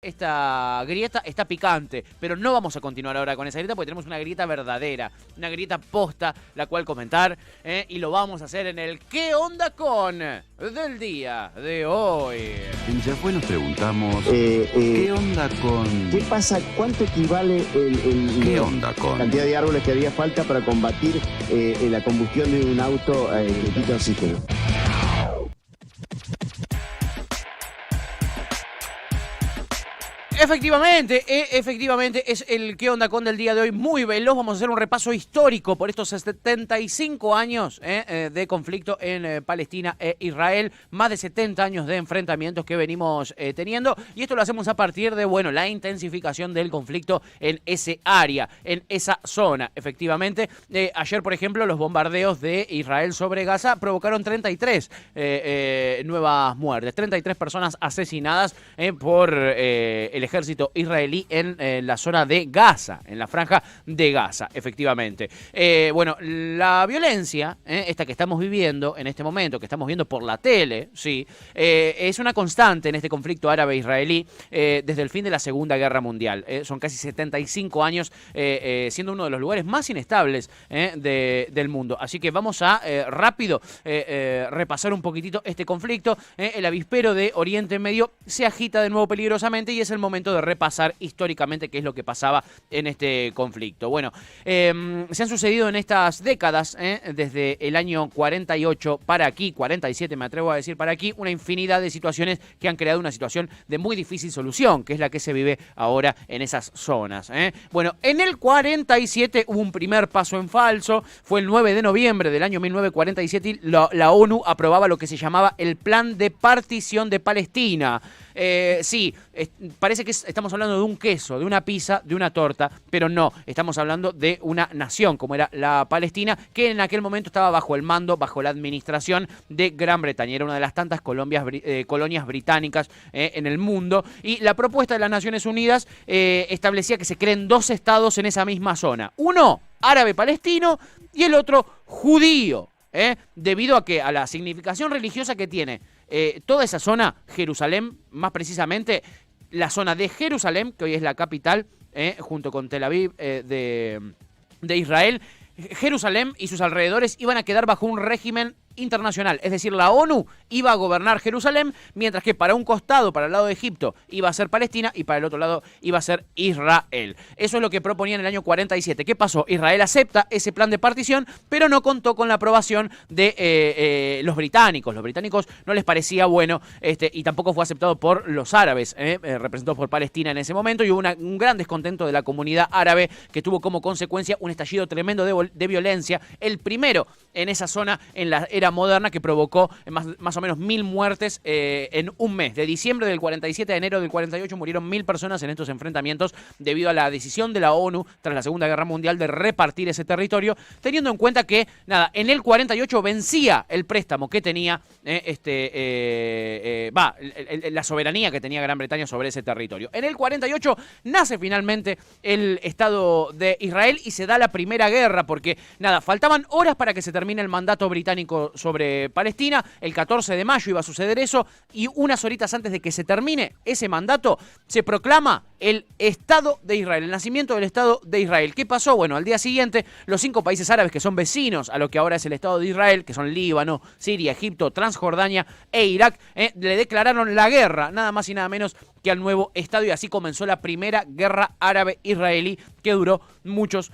Esta grieta está picante, pero no vamos a continuar ahora con esa grieta porque tenemos una grieta verdadera, una grieta posta, la cual comentar, y lo vamos a hacer en el ¿Qué onda con? Del día de hoy. En Ya Fue nos preguntamos, ¿qué onda con? ¿Qué pasa? ¿Cuánto equivale ¿Qué onda con? la cantidad de árboles que haría falta para combatir la combustión de un auto que quita oxígeno? Efectivamente, es el ¿Qué onda con? Del día de hoy, muy veloz. Vamos a hacer un repaso histórico por estos 75 años de conflicto en Palestina e Israel. Más de 70 años de enfrentamientos que venimos teniendo. Y esto lo hacemos a partir de, bueno, la intensificación del conflicto en ese área, en esa zona. Efectivamente, ayer, por ejemplo, los bombardeos de Israel sobre Gaza provocaron 33 nuevas muertes. 33 personas asesinadas por el ejército israelí en la zona de Gaza, en la franja de Gaza, efectivamente. Bueno, la violencia, esta que estamos viviendo en este momento, que estamos viendo por la tele, sí, es una constante en este conflicto árabe-israelí desde el fin de la Segunda Guerra Mundial. Son casi 75 años siendo uno de los lugares más inestables del mundo. Así que vamos a rápido repasar un poquitito este conflicto. El avispero de Oriente Medio se agita de nuevo peligrosamente y es el momento de repasar históricamente qué es lo que pasaba en este conflicto. Bueno, se han sucedido en estas décadas, desde el año 48 para aquí, 47 me atrevo a decir para aquí, una infinidad de situaciones que han creado una situación de muy difícil solución, que es la que se vive ahora en esas zonas. Bueno, en el 47 hubo un primer paso en falso, fue el 9 de noviembre del año 1947 y la ONU aprobaba lo que se llamaba el Plan de Partición de Palestina. Sí, parece que estamos hablando de un queso, de una pizza, de una torta, pero no, estamos hablando de una nación como era la Palestina, que en aquel momento estaba bajo el mando, bajo la administración de Gran Bretaña. Era una de las tantas colonias británicas en el mundo, y la propuesta de las Naciones Unidas establecía que se creen dos estados en esa misma zona. Uno árabe-palestino y el otro judío. Debido a la significación religiosa que tiene toda esa zona, Jerusalén, más precisamente la zona de Jerusalén, que hoy es la capital, junto con Tel Aviv de Israel. Jerusalén y sus alrededores iban a quedar bajo un régimen internacional, es decir, la ONU iba a gobernar Jerusalén, mientras que para un costado, para el lado de Egipto, iba a ser Palestina y para el otro lado iba a ser Israel. Eso es lo que proponían en el año 47. ¿Qué pasó? Israel acepta ese plan de partición, pero no contó con la aprobación de los británicos. Los británicos no les parecía bueno y tampoco fue aceptado por los árabes, representados por Palestina en ese momento, y hubo un gran descontento de la comunidad árabe que tuvo como consecuencia un estallido tremendo de violencia, el primero en esa zona en la era moderna, que provocó más o menos 1000 muertes en un mes. De diciembre del 47 a enero del 48 murieron 1000 personas en estos enfrentamientos debido a la decisión de la ONU tras la Segunda Guerra Mundial de repartir ese territorio, teniendo en cuenta que, nada, en el 48 vencía el préstamo que tenía la soberanía que tenía Gran Bretaña sobre ese territorio. En el 48 nace finalmente el Estado de Israel y se da la primera guerra, porque, nada, faltaban horas para que se termine el mandato británico sobre Palestina. El 14 de mayo iba a suceder eso, y unas horitas antes de que se termine ese mandato se proclama el Estado de Israel, el nacimiento del Estado de Israel. ¿Qué pasó? Bueno, al día siguiente los 5 países árabes que son vecinos a lo que ahora es el Estado de Israel, que son Líbano, Siria, Egipto, Transjordania e Irak, le declararon la guerra, nada más y nada menos que al nuevo Estado, y así comenzó la primera guerra árabe-israelí que duró muchos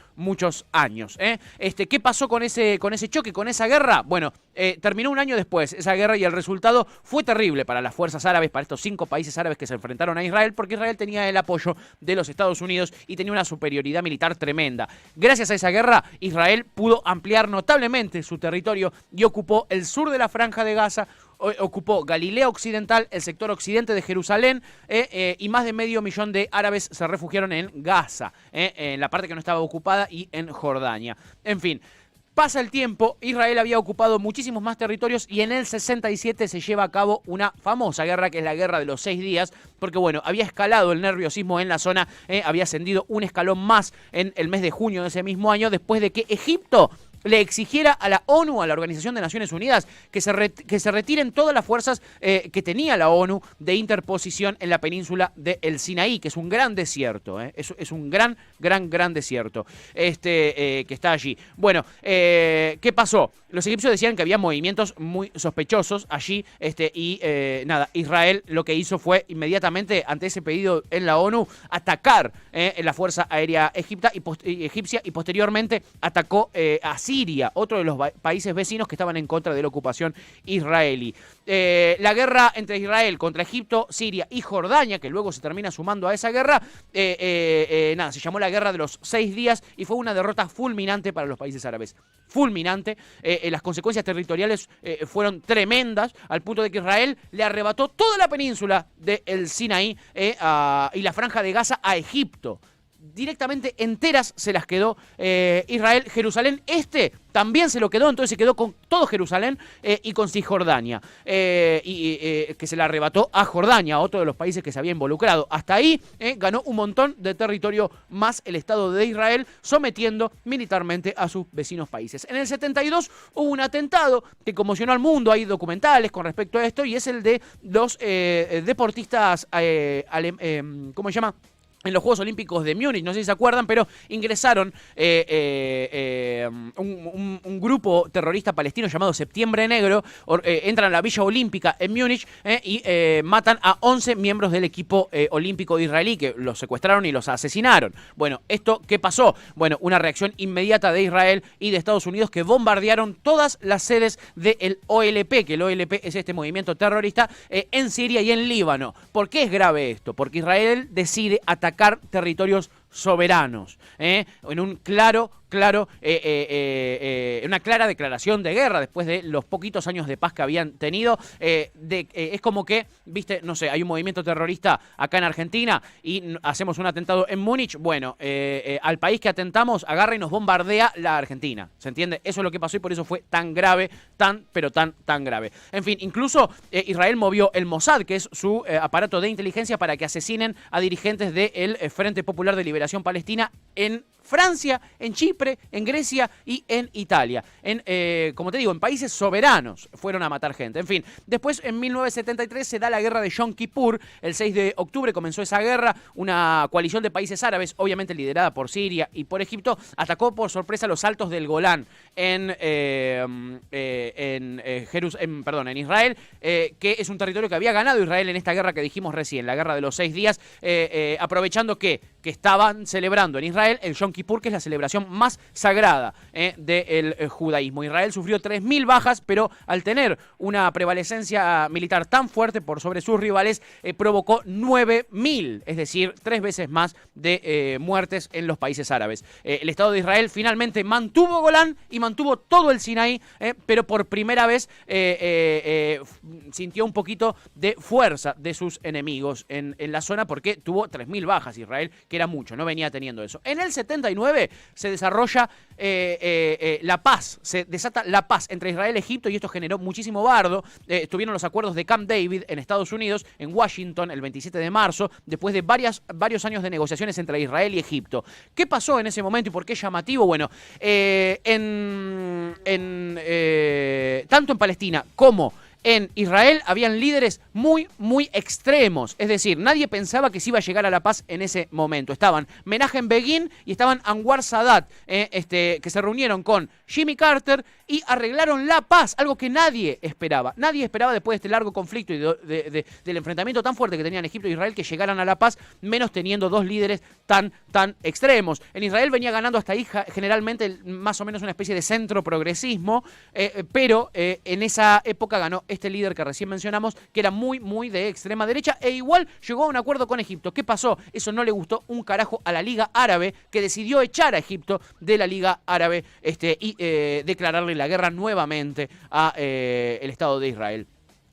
años. ¿Qué pasó con ese choque, con esa guerra? Bueno, terminó un año después esa guerra y el resultado fue terrible para las fuerzas árabes, para estos 5 países árabes que se enfrentaron a Israel, porque Israel tenía el apoyo de los Estados Unidos y tenía una superioridad militar tremenda. Gracias a esa guerra, Israel pudo ampliar notablemente su territorio y ocupó el sur de la franja de Gaza, ocupó Galilea Occidental, el sector occidente de Jerusalén, y más de medio millón de árabes se refugiaron en Gaza, en la parte que no estaba ocupada, y en Jordania. En fin, pasa el tiempo, Israel había ocupado muchísimos más territorios y en el 67 se lleva a cabo una famosa guerra, que es la Guerra de los 6 días, porque bueno, había escalado el nerviosismo en la zona, había ascendido un escalón más en el mes de junio de ese mismo año, después de que Egipto le exigiera a la ONU, a la Organización de Naciones Unidas, que se retiren todas las fuerzas que tenía la ONU de interposición en la península del Sinaí, que es un gran desierto, es un gran desierto que está allí. Bueno, ¿qué pasó? Los egipcios decían que había movimientos muy sospechosos allí y nada, Israel lo que hizo fue inmediatamente ante ese pedido en la ONU atacar la Fuerza Aérea egipcia y posteriormente atacó a Siria, otro de los países vecinos que estaban en contra de la ocupación israelí. La guerra entre Israel contra Egipto, Siria y Jordania, que luego se termina sumando a esa guerra, nada, se llamó la Guerra de los 6 días y fue una derrota fulminante para los países árabes. Fulminante. Las consecuencias territoriales fueron tremendas, al punto de que Israel le arrebató toda la península del Sinaí y la franja de Gaza a Egipto. Directamente enteras se las quedó Israel. Jerusalén también se lo quedó, entonces se quedó con todo Jerusalén y con Cisjordania, que se la arrebató a Jordania, otro de los países que se había involucrado. Hasta ahí ganó un montón de territorio más el Estado de Israel, sometiendo militarmente a sus vecinos países. En el 72 hubo un atentado que conmocionó al mundo, hay documentales con respecto a esto, y es el de los deportistas, ¿cómo se llama?, en los Juegos Olímpicos de Múnich, no sé si se acuerdan, pero ingresaron un grupo terrorista palestino llamado Septiembre Negro, entran a la Villa Olímpica en Múnich y matan a 11 miembros del equipo olímpico israelí, que los secuestraron y los asesinaron. Bueno, ¿esto qué pasó? Bueno, una reacción inmediata de Israel y de Estados Unidos, que bombardearon todas las sedes del OLP, que el OLP es este movimiento terrorista, en Siria y en Líbano. ¿Por qué es grave esto? Porque Israel decide atacar territorios soberanos, en un una clara declaración de guerra después de los poquitos años de paz que habían tenido. Es como que, viste, no sé, hay un movimiento terrorista acá en Argentina y hacemos un atentado en Múnich. Bueno, al país que atentamos agarra y nos bombardea la Argentina, ¿se entiende? Eso es lo que pasó y por eso fue tan grave, tan grave. En fin, incluso Israel movió el Mossad, que es su aparato de inteligencia, para que asesinen a dirigentes del Frente Popular de Liberación Palestina en Francia, en Chipre, en Grecia y en Italia. Como te digo, en países soberanos fueron a matar gente. En fin, después en 1973 se da la guerra de Yom Kippur. El 6 de octubre comenzó esa guerra. Una coalición de países árabes, obviamente liderada por Siria y por Egipto, atacó por sorpresa los altos del Golán en Israel, que es un territorio que había ganado Israel en esta guerra que dijimos recién, la guerra de los 6 días, aprovechando que estaban celebrando en Israel el Yom Kippur, que es la celebración más sagrada del judaísmo. Israel sufrió 3.000 bajas, pero al tener una prevalecencia militar tan fuerte por sobre sus rivales, provocó 9.000, es decir, 3 veces más de muertes en los países árabes. El Estado de Israel finalmente mantuvo Golán y mantuvo todo el Sinaí, pero por primera vez sintió un poquito de fuerza de sus enemigos en la zona, porque tuvo 3.000 bajas Israel, que era mucho, no venía teniendo eso. En el 79 se desarrolla la paz, se desata la paz entre Israel y Egipto, y esto generó muchísimo bardo. Estuvieron los acuerdos de Camp David en Estados Unidos, en Washington, el 27 de marzo, después de varios años de negociaciones entre Israel y Egipto. ¿Qué pasó en ese momento y por qué es llamativo? Bueno, tanto en Palestina como en Israel habían líderes muy extremos, es decir, nadie pensaba que se iba a llegar a la paz en ese momento. Estaban Menachem Begin y estaban Anwar Sadat, que se reunieron con Jimmy Carter y arreglaron la paz, algo que nadie esperaba. Nadie esperaba, después de este largo conflicto y del enfrentamiento tan fuerte que tenían Egipto e Israel, que llegaran a la paz, menos teniendo dos líderes tan extremos. En Israel venía ganando hasta ahí generalmente más o menos una especie de centro progresismo, pero en esa época ganó este líder que recién mencionamos, que era muy de extrema derecha, e igual llegó a un acuerdo con Egipto. ¿Qué pasó? Eso no le gustó un carajo a la Liga Árabe, que decidió echar a Egipto de la Liga Árabe y declararle la guerra nuevamente a el Estado de Israel.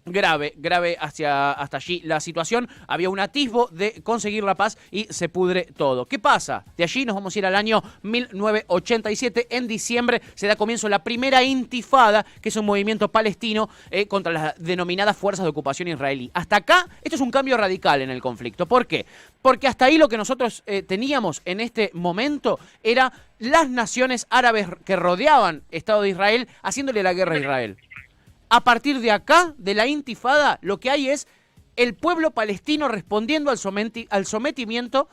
grave hasta allí la situación. Había un atisbo de conseguir la paz y se pudre todo. ¿Qué pasa? De allí nos vamos a ir al año 1987. En diciembre se da comienzo la primera intifada, que es un movimiento palestino contra las denominadas fuerzas de ocupación israelí. Hasta acá, esto es un cambio radical en el conflicto. ¿Por qué? Porque hasta ahí lo que nosotros teníamos en este momento era las naciones árabes que rodeaban Estado de Israel haciéndole la guerra a Israel. A partir de acá, de la intifada, lo que hay es el pueblo palestino respondiendo al sometimiento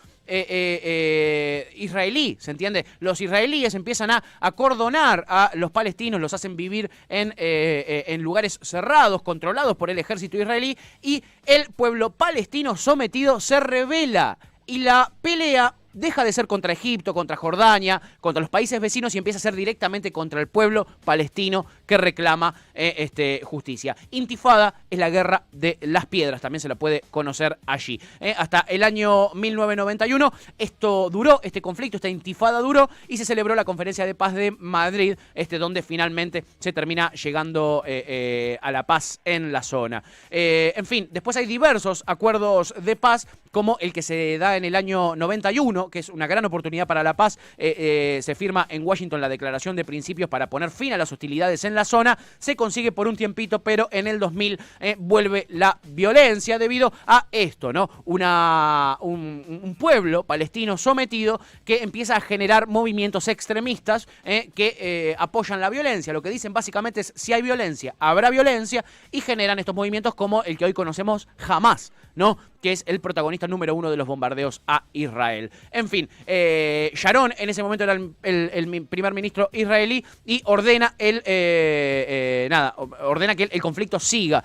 israelí, ¿se entiende? Los israelíes empiezan a acordonar a los palestinos, los hacen vivir en lugares cerrados, controlados por el ejército israelí, y el pueblo palestino sometido se rebela. Y la pelea deja de ser contra Egipto, contra Jordania, contra los países vecinos y empieza a ser directamente contra el pueblo palestino que reclama justicia. Intifada es la guerra de las piedras, también se la puede conocer allí. Hasta el año 1991 este conflicto, esta intifada duró y se celebró la Conferencia de Paz de Madrid, donde finalmente se termina llegando a la paz en la zona. En fin, después hay diversos acuerdos de paz, como el que se da en el año 91, que es una gran oportunidad para la paz. Se firma en Washington la Declaración de Principios para poner fin a las hostilidades en la zona. Se consigue por un tiempito, pero en el 2000 vuelve la violencia debido a esto, ¿no? Un pueblo palestino sometido que empieza a generar movimientos extremistas que apoyan la violencia. Lo que dicen básicamente es: si hay violencia, habrá violencia, y generan estos movimientos como el que hoy conocemos, Hamás, ¿no? Que es el protagonista número uno de los bombardeos a Israel. En fin, Sharon en ese momento era el primer ministro israelí y ordena ordena que el conflicto siga.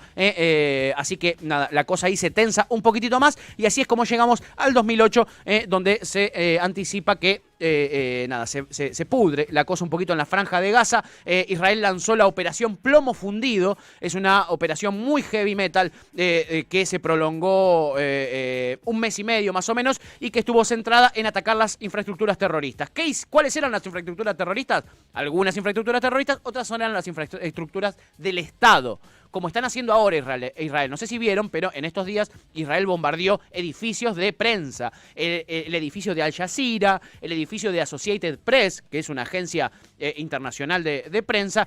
Así que nada, la cosa ahí se tensa un poquitito más y así es como llegamos al 2008, donde se anticipa que se pudre la cosa un poquito en la Franja de Gaza. Israel lanzó la operación Plomo Fundido. Es una operación muy heavy metal que se prolongó un mes y medio más o menos y que estuvo centrada en atacar las infraestructuras terroristas. ¿Cuáles eran las infraestructuras terroristas? Algunas infraestructuras terroristas, otras eran las infraestructuras del Estado, como están haciendo ahora Israel. No sé si vieron, pero en estos días Israel bombardeó edificios de prensa. El edificio de Al Jazeera, el edificio de Associated Press, que es una agencia internacional de prensa,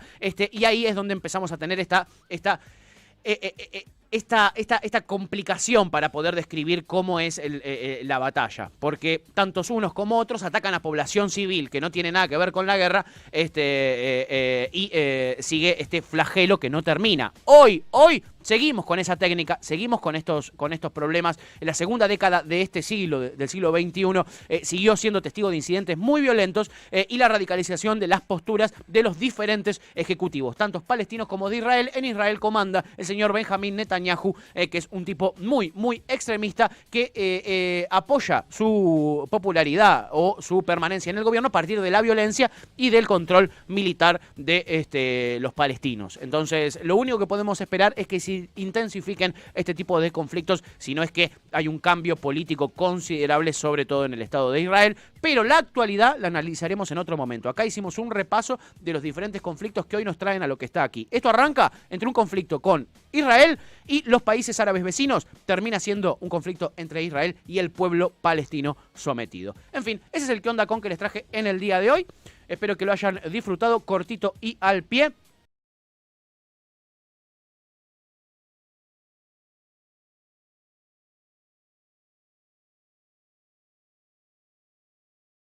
y ahí es donde empezamos a tener esta complicación para poder describir cómo es la batalla, porque tantos unos como otros atacan a población civil que no tiene nada que ver con la guerra, y sigue este flagelo que no termina. Hoy seguimos con esa técnica, seguimos con estos problemas. En la segunda década de este siglo, del siglo XXI, siguió siendo testigo de incidentes muy violentos y la radicalización de las posturas de los diferentes ejecutivos, tanto palestinos como de Israel. En Israel comanda el señor Benjamín Netanyahu, que es un tipo muy, muy extremista que apoya su popularidad o su permanencia en el gobierno a partir de la violencia y del control militar de los palestinos. Entonces, lo único que podemos esperar es que se intensifiquen este tipo de conflictos, si no es que hay un cambio político considerable, sobre todo en el Estado de Israel. Pero la actualidad la analizaremos en otro momento. Acá hicimos un repaso de los diferentes conflictos que hoy nos traen a lo que está aquí. Esto arranca entre un conflicto con Israel y los países árabes vecinos. Termina siendo un conflicto entre Israel y el pueblo palestino sometido. En fin, ese es el qué onda con que les traje en el día de hoy. Espero que lo hayan disfrutado, cortito y al pie.